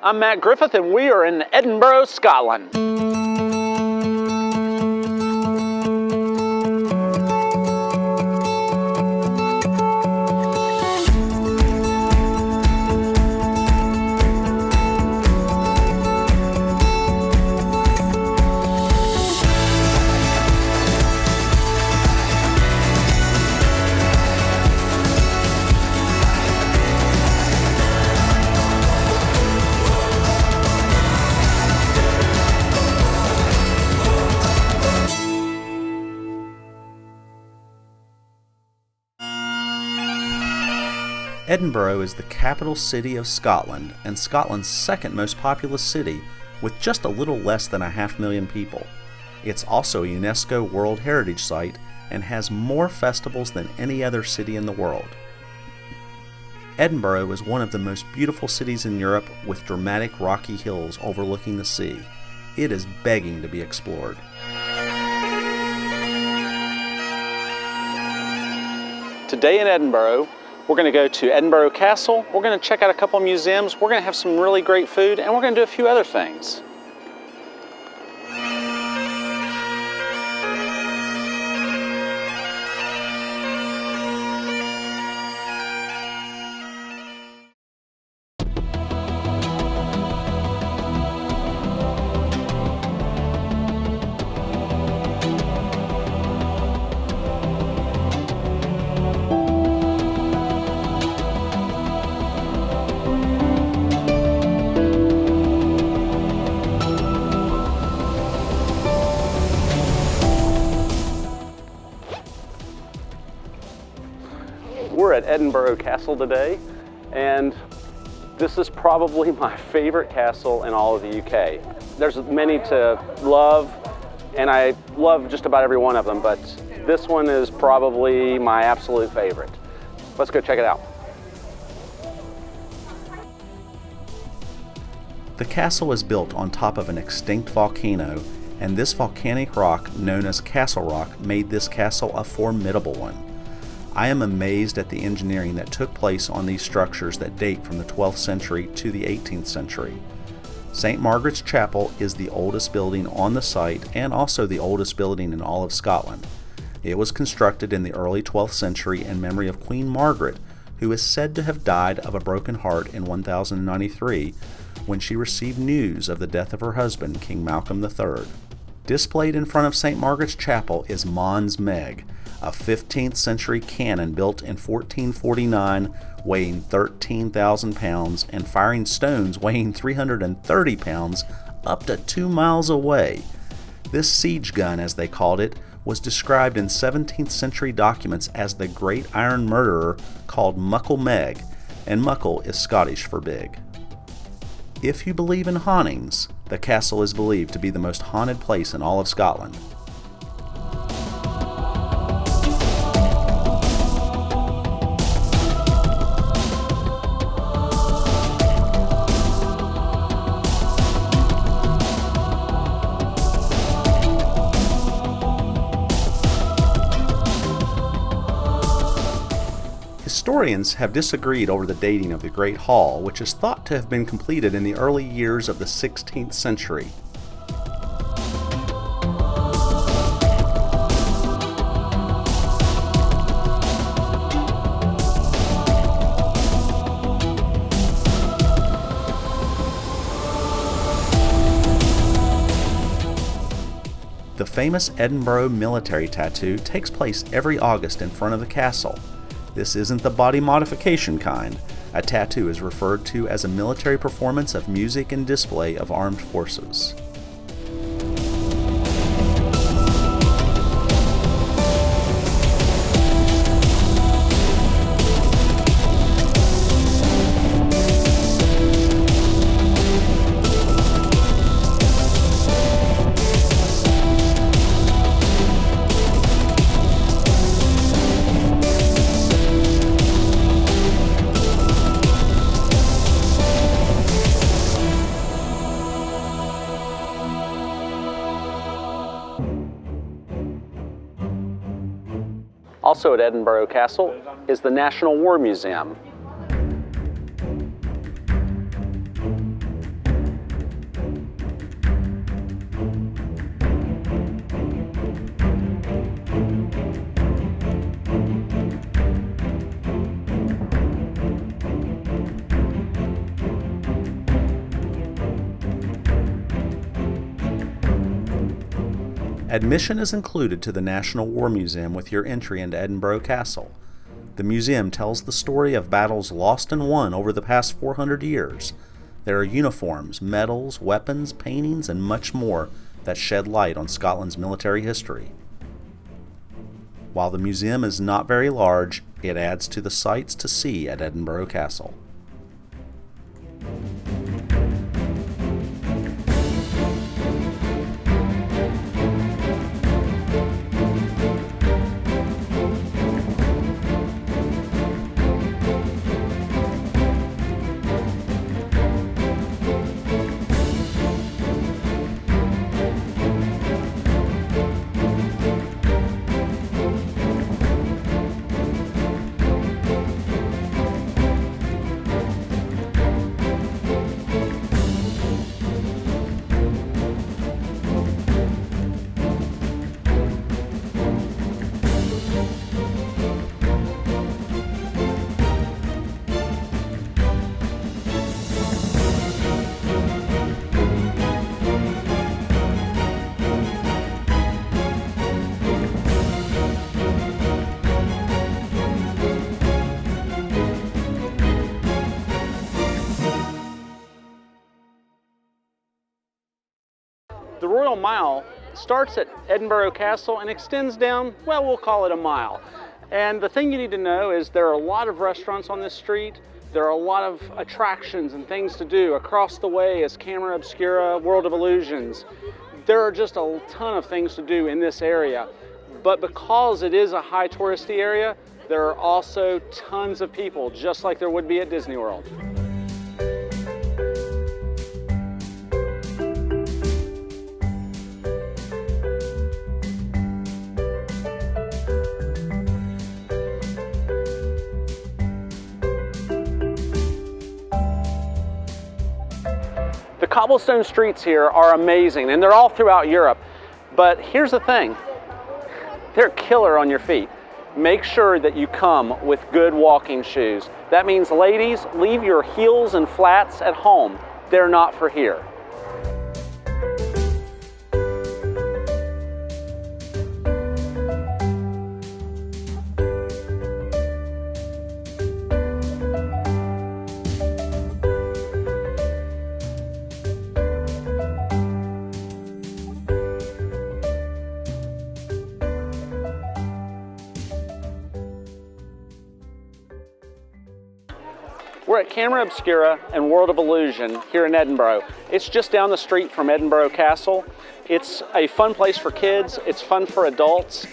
I'm Matt Griffith and we are in Edinburgh, Scotland. Edinburgh is the capital city of Scotland and Scotland's second most populous city with just a little less than 500,000 people. It's also a UNESCO World Heritage Site and has more festivals than any other city in the world. Edinburgh is one of the most beautiful cities in Europe with dramatic rocky hills overlooking the sea. It is begging to be explored. Today in Edinburgh, we're going to go to Edinburgh Castle, we're going to check out a couple of museums, we're going to have some really great food, and we're going to do a few other things. We're at Edinburgh Castle today, and this is probably my favorite castle in all of the UK. There's many to love, and I love just about every one of them, but this one is probably my absolute favorite. Let's go check it out. The castle is built on top of an extinct volcano, and this volcanic rock, known as Castle Rock, made this castle a formidable one. I am amazed at the engineering that took place on these structures that date from the 12th century to the 18th century. St. Margaret's Chapel is the oldest building on the site and also the oldest building in all of Scotland. It was constructed in the early 12th century in memory of Queen Margaret, who is said to have died of a broken heart in 1093 when she received news of the death of her husband, King Malcolm III. Displayed in front of St. Margaret's Chapel is Mons Meg, a 15th century cannon built in 1449 weighing 13,000 pounds and firing stones weighing 330 pounds up to 2 miles away. This siege gun, as they called it, was described in 17th century documents as the Great Iron Murderer called Muckle Meg, and Muckle is Scottish for big. If you believe in hauntings, the castle is believed to be the most haunted place in all of Scotland. Historians have disagreed over the dating of the Great Hall, which is thought to have been completed in the early years of the 16th century. The famous Edinburgh military tattoo takes place every August in front of the castle. This isn't the body modification kind. A tattoo is referred to as a military performance of music and display of armed forces. Also at Edinburgh Castle is the National War Museum. Admission is included to the National War Museum with your entry into Edinburgh Castle. The museum tells the story of battles lost and won over the past 400 years. There are uniforms, medals, weapons, paintings, and much more that shed light on Scotland's military history. While the museum is not very large, it adds to the sights to see at Edinburgh Castle. The Royal Mile starts at Edinburgh Castle and extends down, well, we'll call it a mile. And the thing you need to know is there are a lot of restaurants on this street. There are a lot of attractions and things to do. Across the way is Camera Obscura, World of Illusions. There are just a ton of things to do in this area. But because it is a high touristy area, there are also tons of people, just like there would be at Disney World. The cobblestone streets here are amazing, and they're all throughout Europe. But here's the thing, they're killer on your feet. Make sure that you come with good walking shoes. That means, ladies, leave your heels and flats at home. They're not for here. We're at Camera Obscura and World of Illusion here in Edinburgh. It's just down the street from Edinburgh Castle. It's a fun place for kids. It's fun for adults.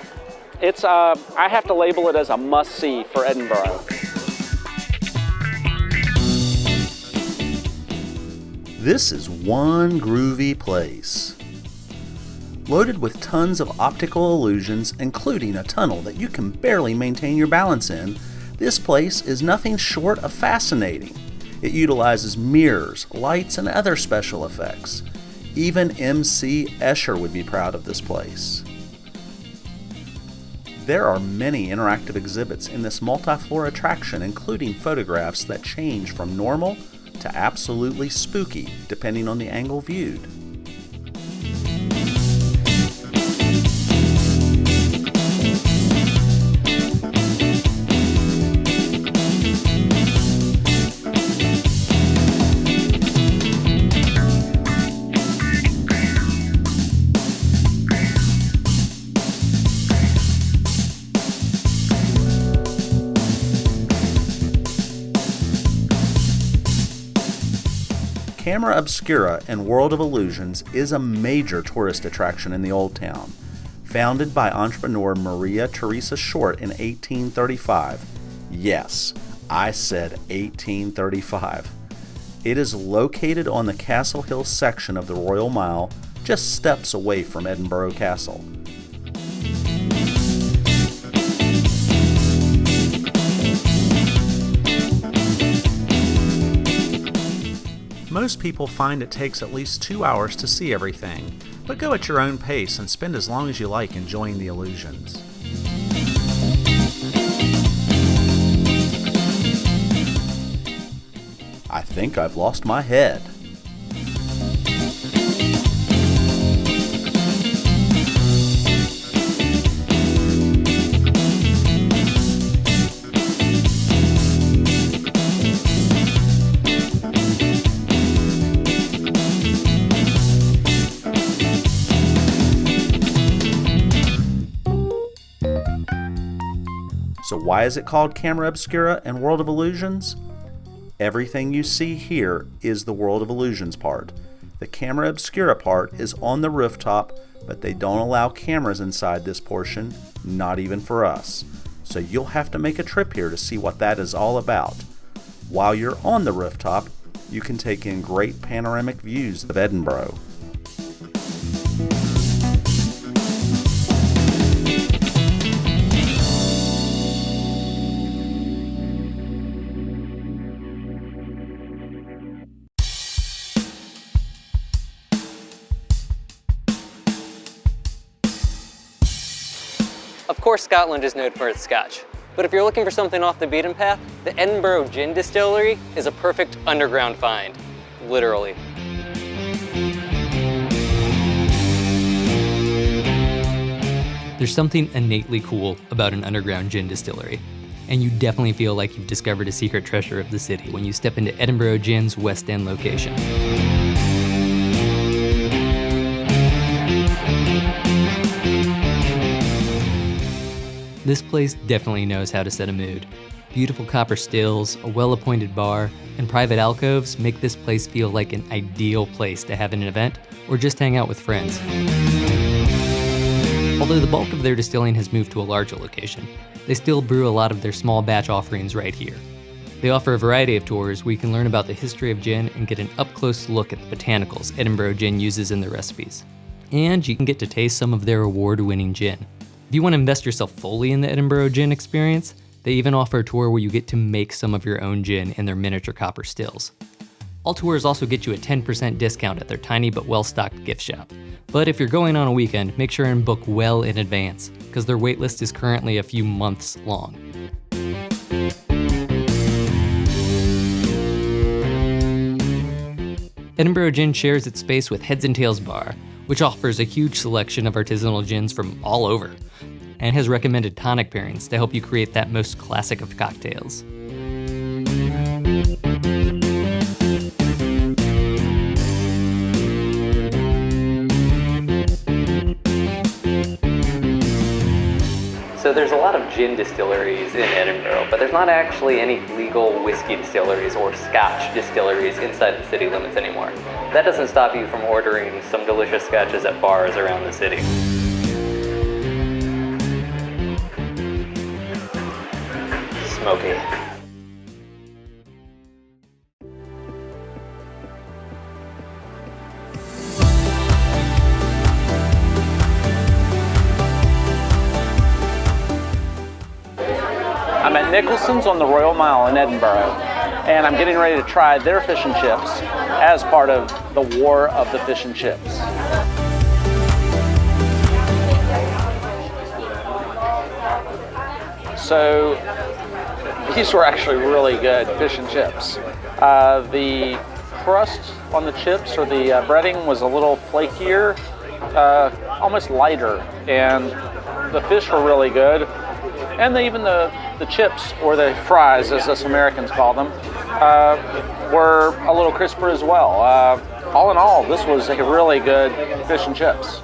It's I have to label it as a must-see for Edinburgh. This is one groovy place. Loaded with tons of optical illusions, including a tunnel that you can barely maintain your balance in, this place is nothing short of fascinating. It utilizes mirrors, lights, and other special effects. Even MC Escher would be proud of this place. There are many interactive exhibits in this multi-floor attraction, including photographs that change from normal to absolutely spooky, depending on the angle viewed. Camera Obscura and World of Illusions is a major tourist attraction in the Old Town. Founded by entrepreneur Maria Theresa Short in 1835. Yes, I said 1835. It is located on the Castle Hill section of the Royal Mile, just steps away from Edinburgh Castle. Most people find it takes at least 2 hours to see everything, but go at your own pace and spend as long as you like enjoying the illusions. I think I've lost my head. So why is it called Camera Obscura and World of Illusions? Everything you see here is the World of Illusions part. The Camera Obscura part is on the rooftop, but they don't allow cameras inside this portion, not even for us. So you'll have to make a trip here to see what that is all about. While you're on the rooftop, you can take in great panoramic views of Edinburgh. Of course, Scotland is known for its scotch, but if you're looking for something off the beaten path, the Edinburgh Gin Distillery is a perfect underground find, literally. There's something innately cool about an underground gin distillery, and you definitely feel like you've discovered a secret treasure of the city when you step into Edinburgh Gin's West End location. This place definitely knows how to set a mood. Beautiful copper stills, a well-appointed bar, and private alcoves make this place feel like an ideal place to have an event or just hang out with friends. Although the bulk of their distilling has moved to a larger location, they still brew a lot of their small batch offerings right here. They offer a variety of tours where you can learn about the history of gin and get an up-close look at the botanicals Edinburgh Gin uses in their recipes. And you can get to taste some of their award-winning gin. If you want to invest yourself fully in the Edinburgh Gin experience, they even offer a tour where you get to make some of your own gin in their miniature copper stills. All tours also get you a 10% discount at their tiny but well-stocked gift shop. But if you're going on a weekend, make sure and book well in advance, because their waitlist is currently a few months long. Edinburgh Gin shares its space with Heads and Tails Bar, which offers a huge selection of artisanal gins from all over, and has recommended tonic pairings to help you create that most classic of cocktails. So there's a lot of gin distilleries in Edinburgh, but there's not actually any legal whiskey distilleries or scotch distilleries inside the city limits anymore. That doesn't stop you from ordering some delicious scotches at bars around the city. Smoky. I'm at Nicholson's on the Royal Mile in Edinburgh, and I'm getting ready to try their fish and chips as part of the War of the Fish and Chips. So these were actually really good fish and chips. The crust on the chips or the breading was a little flakier, almost lighter, and the fish were really good. And even the chips, or the fries as us Americans call them, were a little crisper as well. All in all, this was a really good fish and chips.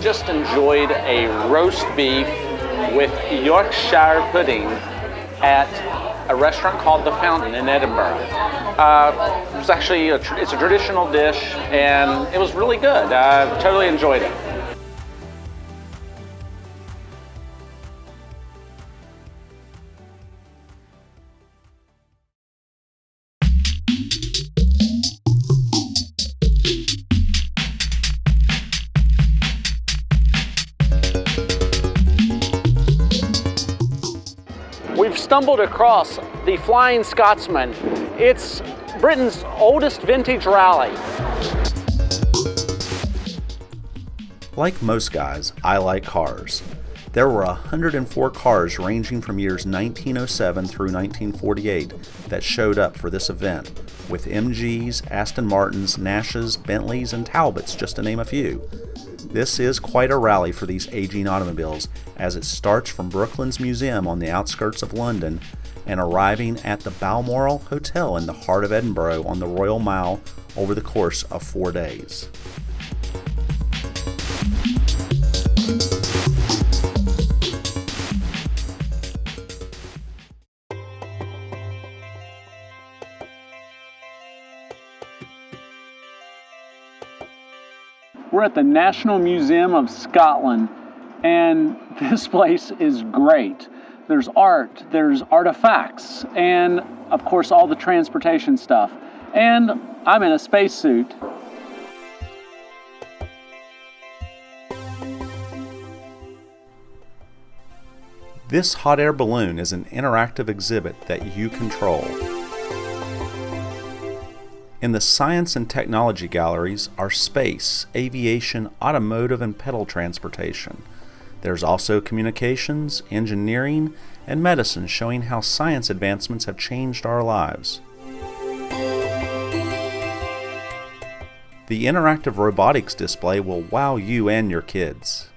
Just enjoyed a roast beef with Yorkshire pudding at a restaurant called The Fountain in Edinburgh. It was actually it's a traditional dish, and it was really good. I totally enjoyed it. We've stumbled across the Flying Scotsman. It's Britain's oldest vintage rally. Like most guys, I like cars. There were 104 cars ranging from years 1907 through 1948 that showed up for this event, with MGs, Aston Martins, Nashes, Bentleys, and Talbots, just to name a few. This is quite a rally for these aging automobiles, as it starts from Brooklands Museum on the outskirts of London and arriving at the Balmoral Hotel in the heart of Edinburgh on the Royal Mile over the course of 4 days. We're at the National Museum of Scotland, and this place is great. There's art, there's artifacts, and of course all the transportation stuff. And I'm in a spacesuit. This hot air balloon is an interactive exhibit that you control. In the Science and Technology galleries are space, aviation, automotive, and pedal transportation. There's also communications, engineering, and medicine, showing how science advancements have changed our lives. The interactive robotics display will wow you and your kids.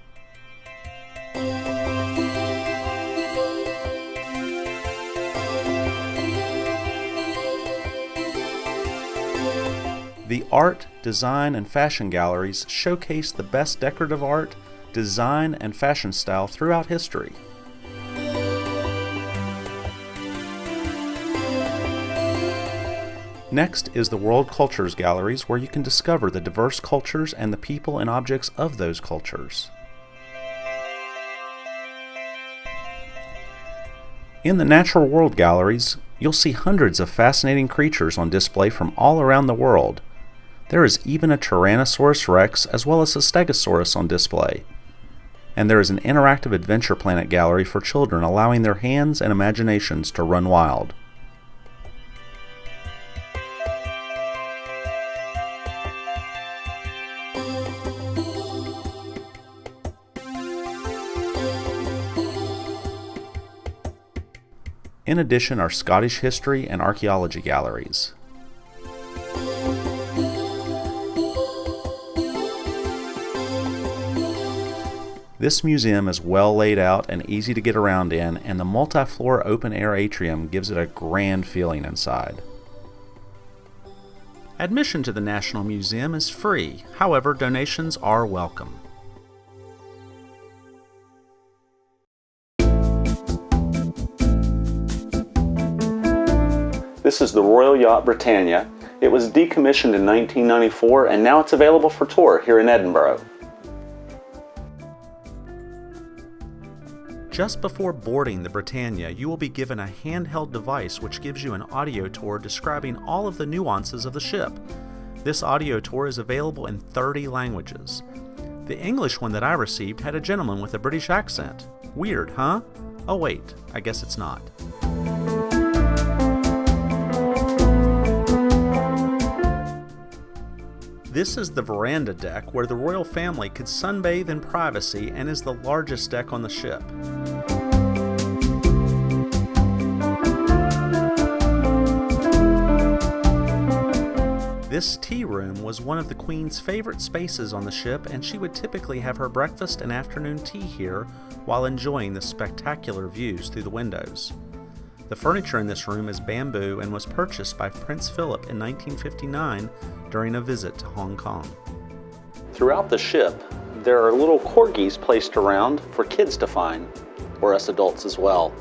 The art, design, and fashion galleries showcase the best decorative art, design, and fashion style throughout history. Next is the World Cultures Galleries, where you can discover the diverse cultures and the people and objects of those cultures. In the Natural World Galleries, you'll see hundreds of fascinating creatures on display from all around the world. There is even a Tyrannosaurus Rex as well as a Stegosaurus on display. And there is an interactive Adventure Planet gallery for children, allowing their hands and imaginations to run wild. In addition are Scottish history and archaeology galleries. This museum is well laid out and easy to get around in, and the multi-floor open-air atrium gives it a grand feeling inside. Admission to the National Museum is free, however, donations are welcome. This is the Royal Yacht Britannia. It was decommissioned in 1994, and now it's available for tour here in Edinburgh. Just before boarding the Britannia, you will be given a handheld device which gives you an audio tour describing all of the nuances of the ship. This audio tour is available in 30 languages. The English one that I received had a gentleman with a British accent. Weird, huh? Oh wait, I guess it's not. This is the veranda deck where the royal family could sunbathe in privacy and is the largest deck on the ship. This tea room was one of the Queen's favorite spaces on the ship, and she would typically have her breakfast and afternoon tea here while enjoying the spectacular views through the windows. The furniture in this room is bamboo and was purchased by Prince Philip in 1959 during a visit to Hong Kong. Throughout the ship, there are little corgis placed around for kids to find, or us adults as well.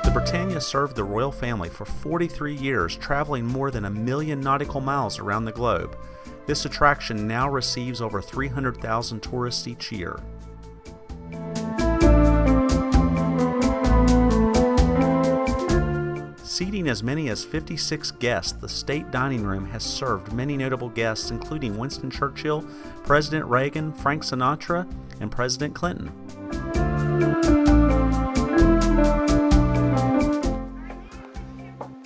The Britannia served the royal family for 43 years, traveling more than 1 million nautical miles around the globe. This attraction now receives over 300,000 tourists each year. Seating as many as 56 guests, the state dining room has served many notable guests, including Winston Churchill, President Reagan, Frank Sinatra, and President Clinton.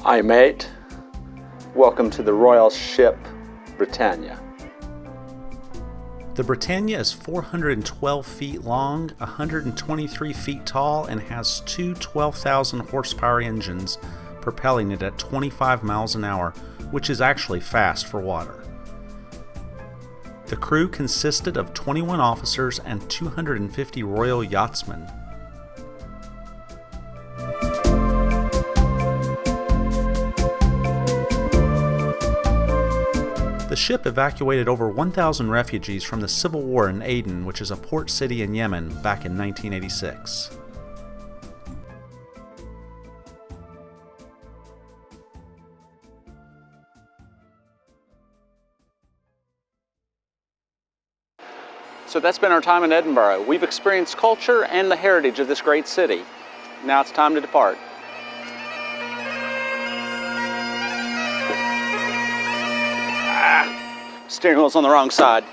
Hi mate, welcome to the royal ship Britannia. The Britannia is 412 feet long, 123 feet tall, and has two 12,000 horsepower engines propelling it at 25 miles an hour, which is actually fast for water. The crew consisted of 21 officers and 250 Royal Yachtsmen. The ship evacuated over 1,000 refugees from the civil war in Aden, which is a port city in Yemen, back in 1986. So that's been our time in Edinburgh. We've experienced culture and the heritage of this great city. Now it's time to depart. Steering wheel's on the wrong side.